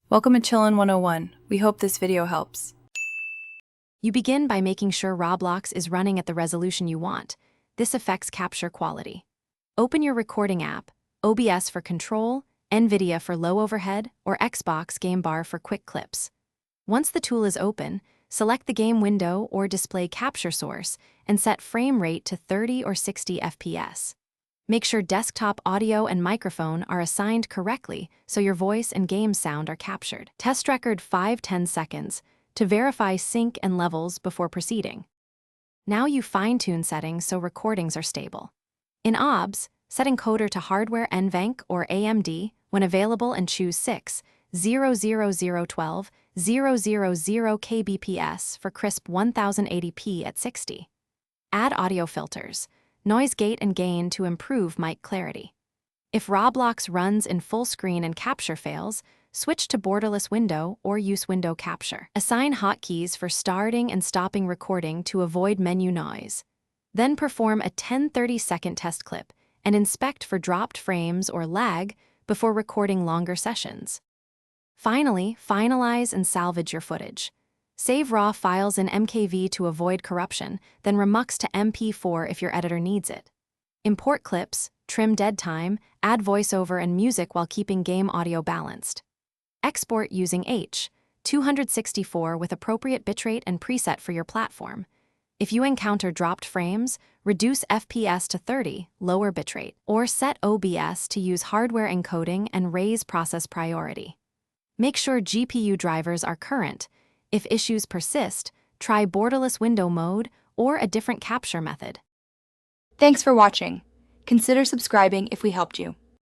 Welcome to Chillin' 101. We hope this video helps. You begin by making sure Roblox is running at the resolution you want. This affects capture quality. Open your recording app, OBS for control, NVIDIA for low overhead, or Xbox Game Bar for quick clips. Once the tool is open, select the game window or display capture source and set frame rate to 30 or 60 FPS. Make sure desktop audio and microphone are assigned correctly so your voice and game sound are captured. Test record 5-10 seconds to verify sync and levels before proceeding. Now you fine-tune settings so recordings are stable. In OBS, set encoder to hardware NVENC or AMD when available and choose 6,00012, 000 kbps for crisp 1080p at 60. Add audio filters, noise gate and gain to improve mic clarity. If Roblox runs in full screen and capture fails, switch to borderless window or use window capture. Assign hotkeys for starting and stopping recording to avoid menu noise. Then perform a 10-30-second test clip and inspect for dropped frames or lag before recording longer sessions. Finally, finalize and salvage your footage. Save raw files in MKV to avoid corruption, then remux to MP4 if your editor needs it. Import clips, trim dead time, add voiceover and music while keeping game audio balanced. Export using H.264 with appropriate bitrate and preset for your platform. If you encounter dropped frames, reduce FPS to 30, lower bitrate, or set OBS to use hardware encoding and raise process priority. Make sure GPU drivers are current. If issues persist, try borderless window mode or a different capture method. Thanks for watching. Consider subscribing if we helped you.